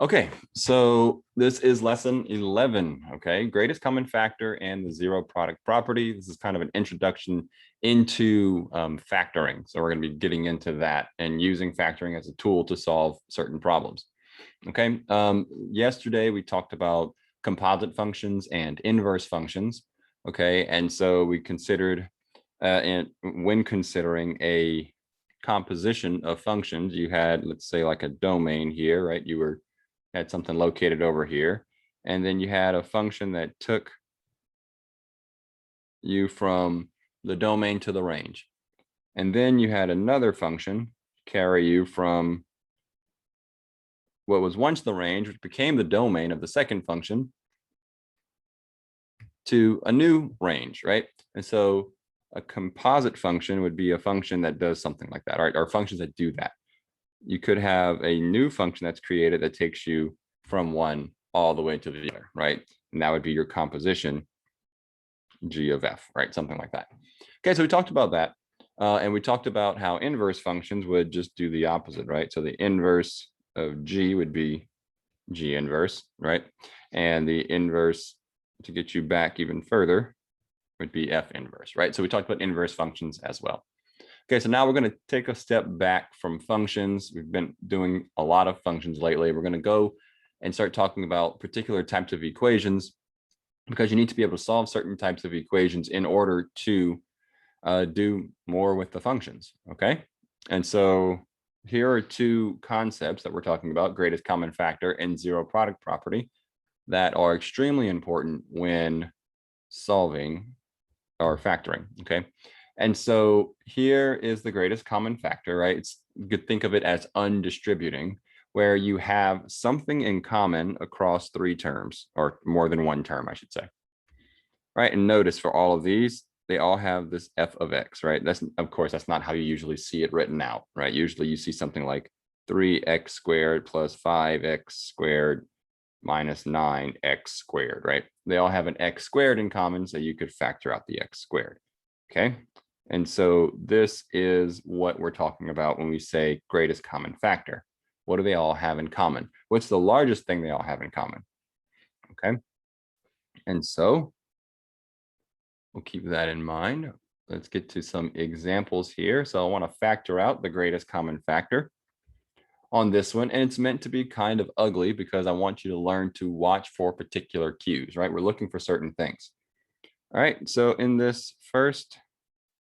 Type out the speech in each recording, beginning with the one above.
Okay, so this is lesson 11, okay? Greatest common factor and the zero product property. This is kind of an introduction into factoring. So we're going to be getting into that and using factoring as a tool to solve certain problems, okay? Yesterday, we talked about composite functions and inverse functions, okay? And so we considered, and when considering a composition of functions, you had, let's say, like a domain here, right? You had something located over here, and then you had a function that took you from the domain to the range. And then you had another function carry you from what was once the range, which became the domain of the second function, to a new range, right? And so a composite function would be a function that does something like that, or functions that do that. You could have a new function that's created that takes you from one all the way to the other, right? And that would be your composition g of f, right? Something like that. Okay, so we talked about that. And we talked about how inverse functions would just do the opposite, right? So the inverse of g would be g inverse, right? And the inverse, to get you back even further, would be f inverse, right? So we talked about inverse functions as well. Okay, so now we're going to take a step back from functions. We've been doing a lot of functions lately. We're going to go and start talking about particular types of equations, because you need to be able to solve certain types of equations in order to do more with the functions, okay? And so here are two concepts that we're talking about: greatest common factor and zero product property, that are extremely important when solving or factoring, okay? And so here is the greatest common factor, right? You could think of it as undistributing, where you have something in common across three terms, or more than one term, I should say. Right, and notice for all of these, they all have this f of x, right? That's, of course, that's not how you usually see it written out, right? Usually you see something like 3x squared plus 5x squared minus 9x squared, right? They all have an x squared in common, so you could factor out the x squared, okay? And so this is what we're talking about when we say greatest common factor. What do they all have in common? What's the largest thing they all have in common? Okay, and so we'll keep that in mind. Let's get to some examples here. So I want to factor out the greatest common factor on this one. And it's meant to be kind of ugly because I want you to learn to watch for particular cues, right? We're looking for certain things. All right, so in this first,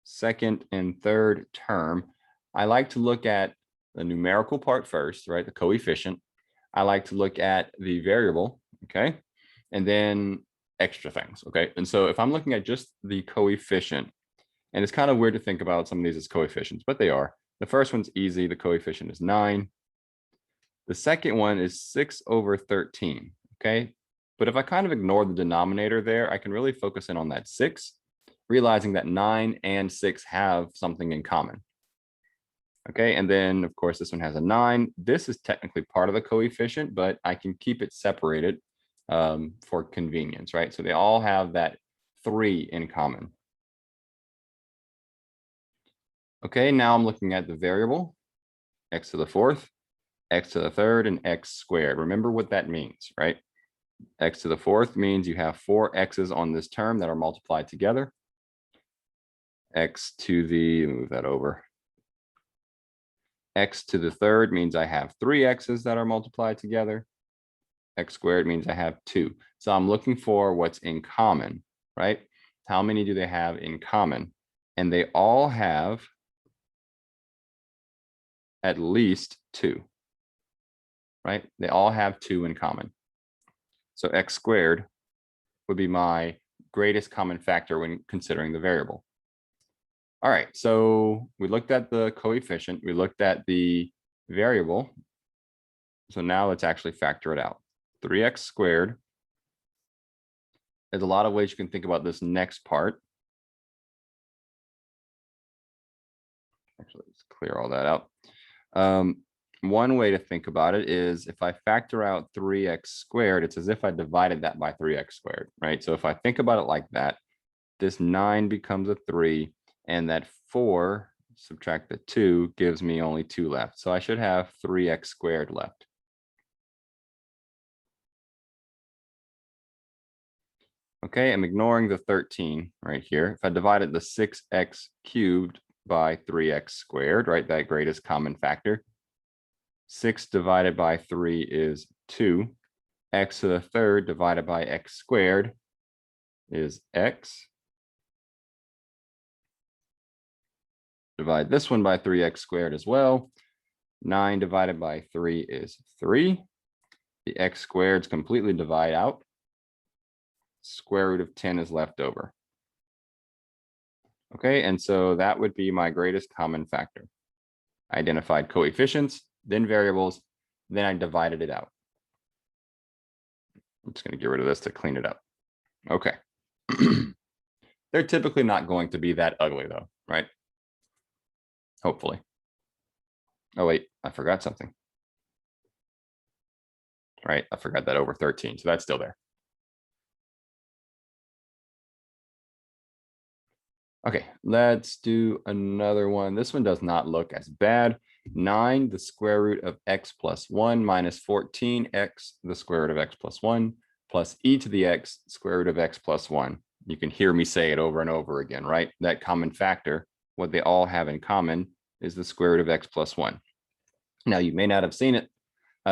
second, and third term, I like to look at the numerical part first, right? The coefficient. I like to look at the variable, okay? And then extra things, okay? And so if I'm looking at just the coefficient, and it's kind of weird to think about some of these as coefficients, but they are. The first one's easy. The coefficient is 9. The second one is 6 over 13, okay? But if I kind of ignore the denominator there, I can really focus in on that 6, realizing that 9 and 6 have something in common. Okay, and then of course this one has a 9. This is technically part of the coefficient, but I can keep it separated for convenience, right? So they all have that 3 in common. Okay, now I'm looking at the variable, x to the fourth, x to the third, and x squared. Remember what that means, right? X to the fourth means you have 4 x's on this term that are multiplied together. X to the, move that over. X to the third means I have 3 x's that are multiplied together. X squared means I have 2. So I'm looking for what's in common, right? How many do they have in common? And they all have at least 2, right? They all have 2 in common. So x squared would be my greatest common factor when considering the variable. All right, so we looked at the coefficient, we looked at the variable. So now let's actually factor it out. 3x squared. There's a lot of ways you can think about this next part. Actually, let's clear all that out. One way to think about it is if I factor out 3x squared, it's as if I divided that by 3x squared, right? So if I think about it like that, this 9 becomes a 3, and that 4, subtract the 2, gives me only 2 left. So I should have 3x squared left. Okay, I'm ignoring the 13 right here. If I divided the 6x cubed by 3x squared, right, that greatest common factor, 6 divided by 3 is 2. X to the third divided by x squared is x. Divide this one by 3x squared as well. 9 divided by 3 is 3. The x squareds completely divide out. Square root of 10 is left over. Okay, and so that would be my greatest common factor. I identified coefficients, then variables, then I divided it out. I'm just going to get rid of this to clean it up. Okay. They're typically not going to be that ugly though, right? Hopefully. Oh, wait, I forgot something. Right, I forgot that over 13, so that's still there. Okay, let's do another one. This one does not look as bad. 9, the square root of x plus 1 minus 14x, the square root of x plus 1, plus e to the x, square root of x plus 1. You can hear me say it over and over again, right? That common factor, what they all have in common is the square root of x plus 1. Now, you may not have seen it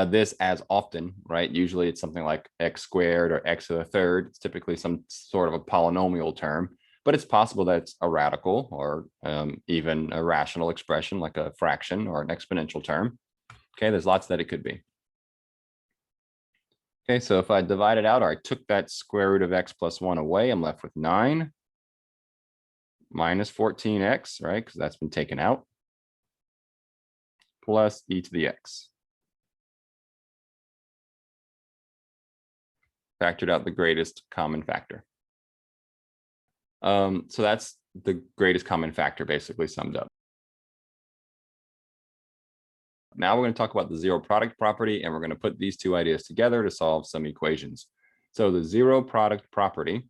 this as often, right? Usually it's something like x squared or x to the third. It's typically some sort of a polynomial term, but it's possible that it's a radical or even a rational expression like a fraction or an exponential term. Okay, there's lots that it could be. Okay, so if I divide it out, or I took that square root of x plus 1 away, I'm left with 9 minus 14x, right? Because that's been taken out, plus e to the x. Factored out the greatest common factor. So that's the greatest common factor basically summed up. Now we're going to talk about the zero product property, and we're going to put these two ideas together to solve some equations. So the zero product property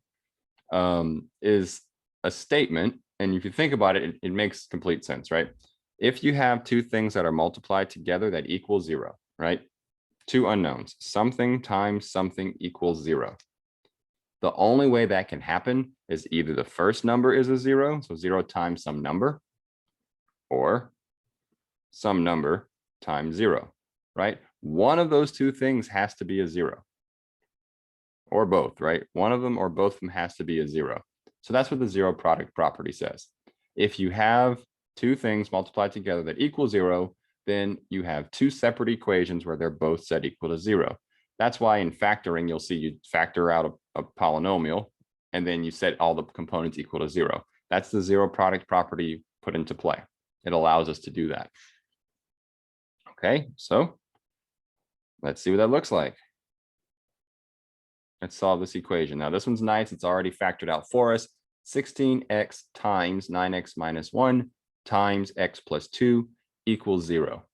is a statement, and if you think about it, it makes complete sense, right? If you have two things that are multiplied together that equal 0, right? Two unknowns, something times something equals 0. The only way that can happen is either the first number is a 0, so 0 times some number, or some number times 0, right? One of those two things has to be a 0, or both, right? One of them or both of them has to be a 0. So that's what the zero product property says. If you have two things multiplied together that equal 0, then you have two separate equations where they're both set equal to 0. That's why in factoring, you'll see you factor out a polynomial, and then you set all the components equal to 0. That's the zero product property put into play. It allows us to do that. Okay, so let's see what that looks like. Let's solve this equation. Now, this one's nice. It's already factored out for us. 16x times 9x minus 1 times x plus 2 equals 0.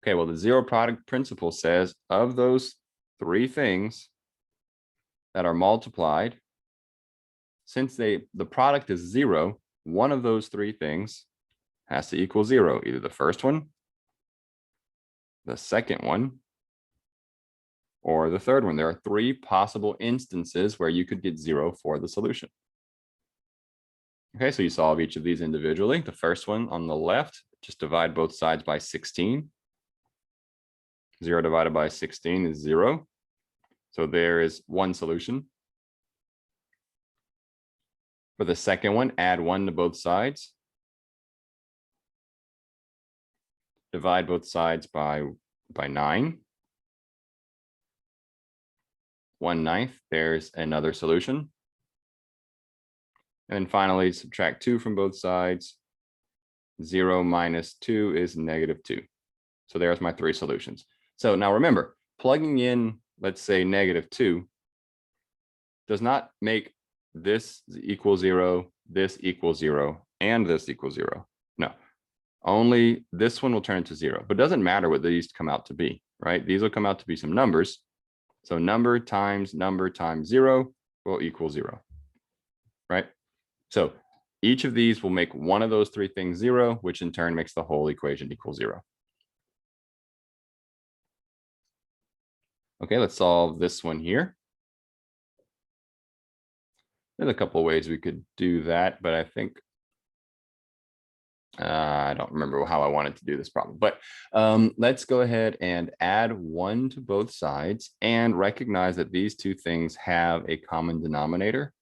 Okay, well, the zero product principle says of those three things that are multiplied, since the product is 0, one of those three things has to equal 0, either the first one, the second one, or the third one. There are three possible instances where you could get 0 for the solution. Okay, so you solve each of these individually. The first one on the left, just divide both sides by 16. 0 divided by 16 is 0. So there is one solution. For the second one, add 1 to both sides. Divide both sides by 9. 1/9, there's another solution. And then finally, subtract 2 from both sides. 0 minus 2 is -2. So there's my three solutions. So now remember, plugging in, let's say -2, does not make this equal 0, this equal 0, and this equal 0. No, only this one will turn into 0, but it doesn't matter what these come out to be, right? These will come out to be some numbers. So number times 0 will equal 0, right? So each of these will make one of those three things 0, which in turn makes the whole equation equal 0. Okay, let's solve this one here. There's a couple of ways we could do that, but I think I don't remember how I wanted to do this problem, but let's go ahead and add 1 to both sides and recognize that these two things have a common denominator.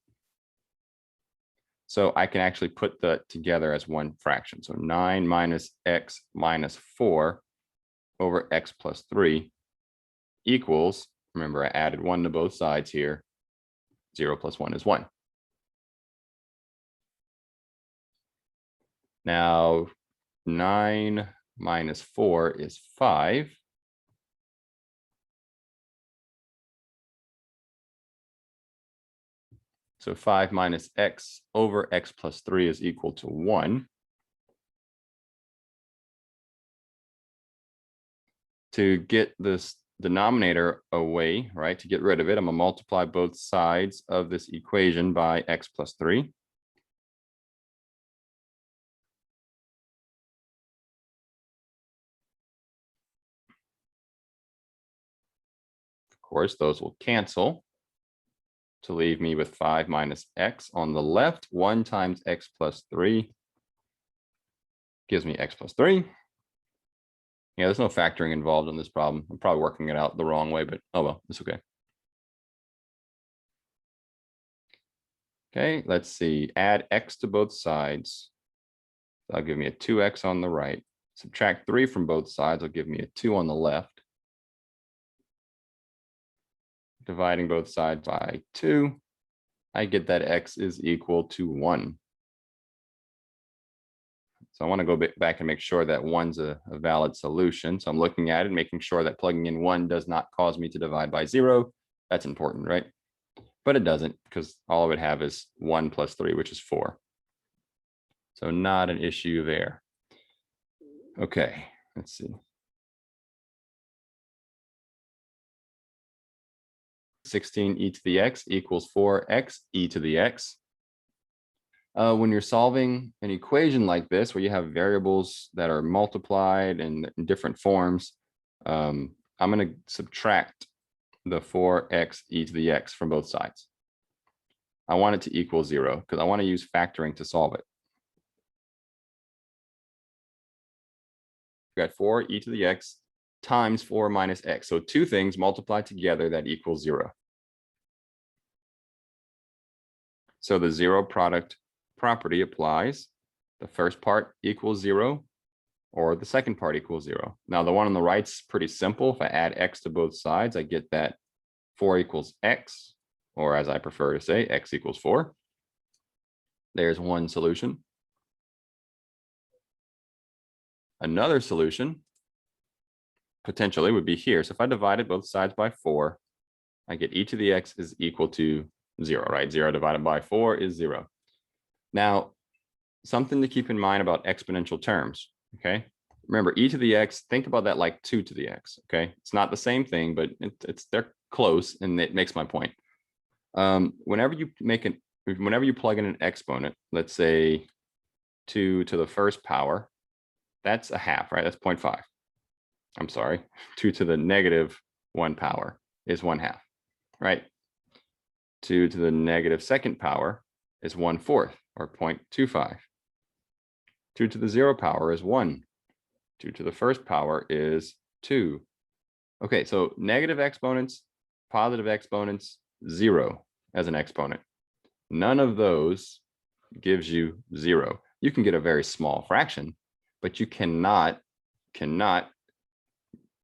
So I can actually put that together as one fraction. So 9 minus x minus 4 over x plus 3 equals, remember I added 1 to both sides here, 0 plus 1 is 1. Now, 9 minus 4 is 5. So 5 minus x over x plus 3 is equal to 1. To get this denominator away, right, to get rid of it, I'm going to multiply both sides of this equation by x plus 3. Of course, those will cancel to leave me with 5 minus x on the left. 1 times x plus 3 gives me x plus 3. Yeah, there's no factoring involved in this problem. I'm probably working it out the wrong way, but oh well, it's okay. Okay, let's see. Add x to both sides. That'll give me a 2x on the right. Subtract 3 from both sides will give me a 2 on the left. Dividing both sides by 2, I get that x is equal to 1. So I want to go back and make sure that 1's a valid solution. So I'm looking at it, making sure that plugging in 1 does not cause me to divide by 0. That's important, right? But it doesn't, because all I would have is 1 plus 3, which is 4. So not an issue there. Okay, let's see. 16 e to the x equals 4x e to the x. When you're solving an equation like this, where you have variables that are multiplied in different forms, I'm going to subtract the 4x e to the x from both sides. I want it to equal 0 because I want to use factoring to solve it. We've got 4 e to the x times 4 minus x. So two things multiplied together that equals 0. So the 0 product property applies. The first part equals 0, or the second part equals 0. Now the one on the right's pretty simple. If I add x to both sides, I get that 4 equals x, or as I prefer to say, x equals 4. There's one solution. Another solution potentially would be here. So if I divided both sides by 4, I get e to the x is equal to 0, right? 0 divided by 4 is 0. Now, something to keep in mind about exponential terms, okay? Remember, e to the x, think about that like 2 to the x, okay? It's not the same thing, but they're close, and it makes my point. Whenever you plug in an exponent, let's say 2 to the first power, that's a half, right? That's 0.5. I'm sorry, 2 to the negative 1 power is 1/2, right? 2 to the negative second power is 1/4, or 0.25. 2 to the 0 power is 1. 2 to the first power is 2. Okay, so negative exponents, positive exponents, 0 as an exponent. None of those gives you 0. You can get a very small fraction, but you cannot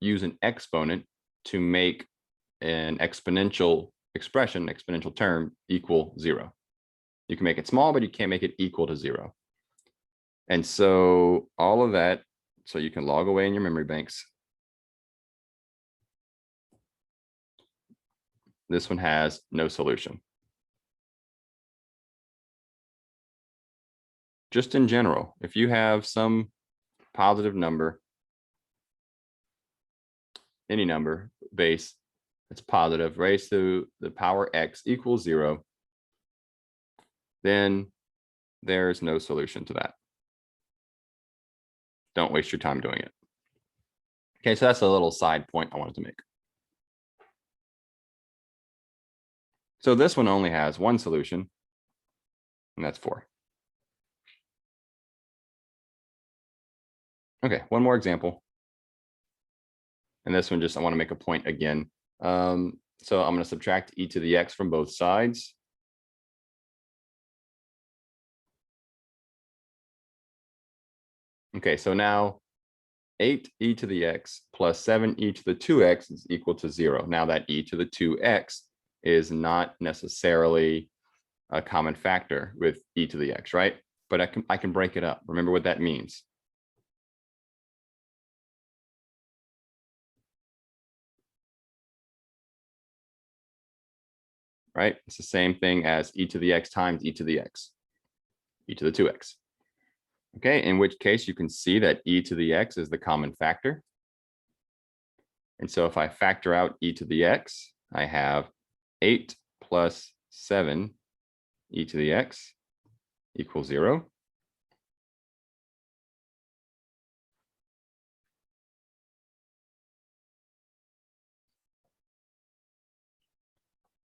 use an exponent to make an exponential expression, exponential term, equal 0. You can make it small, but you can't make it equal to 0. And so all of that, so you can log away in your memory banks. This one has no solution. Just in general, if you have some positive number, any number base that's positive raised to the power x equals 0, then there's no solution to that. Don't waste your time doing it. Okay, so that's a little side point I wanted to make. So this one only has one solution, And that's 4. Okay, one more example. And this one just, I want to make a point again. So I'm going to subtract e to the x from both sides. Okay, so now 8e to the x plus 7e to the 2x is equal to 0. Now that e to the 2x is not necessarily a common factor with e to the x, right? But I can break it up. Remember what that means. Right? It's the same thing as e to the x times e to the x, e to the 2x. Okay, in which case you can see that e to the x is the common factor. And so if I factor out e to the x, I have 8 plus 7 e to the x equals 0.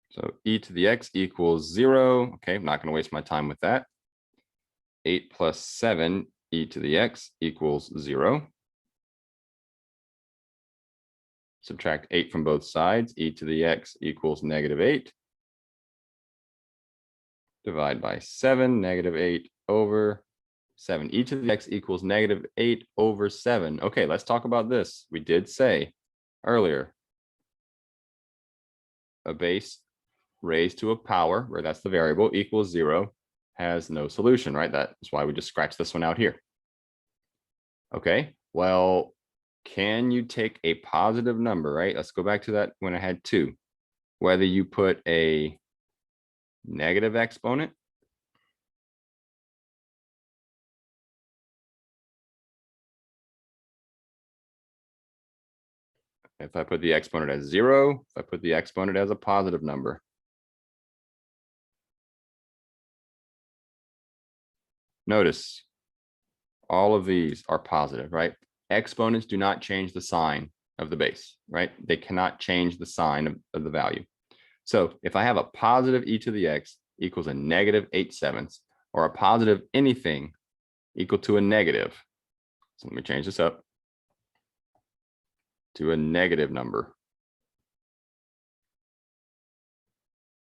So e to the x equals 0. Okay, I'm not going to waste my time with that. 8 plus 7 e to the x equals 0. Subtract 8 from both sides. E to the x equals -8. Divide by 7, -8 over 7. E to the x equals -8 over 7. Okay, let's talk about this. We did say earlier, a base raised to a power, where that's the variable, equals 0, has no solution, right? That's why we just scratched this one out here. Okay, well, can you take a positive number, right? Let's go back to that when I had 2. Whether you put a negative exponent if I put the exponent as 0, if I put the exponent as a positive number. Notice all of these are positive, right? Exponents do not change the sign of the base, right? They cannot change the sign of the value. So if I have a positive e to the x equals a -8/7, or a positive anything equal to a negative. So let me change this up to a negative number.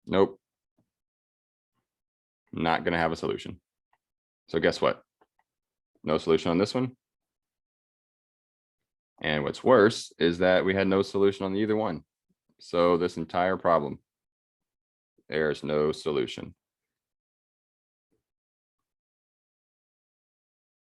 Nope. Not going to have a solution. So guess what? No solution on this one. And what's worse is that we had no solution on either one. So this entire problem, there's no solution.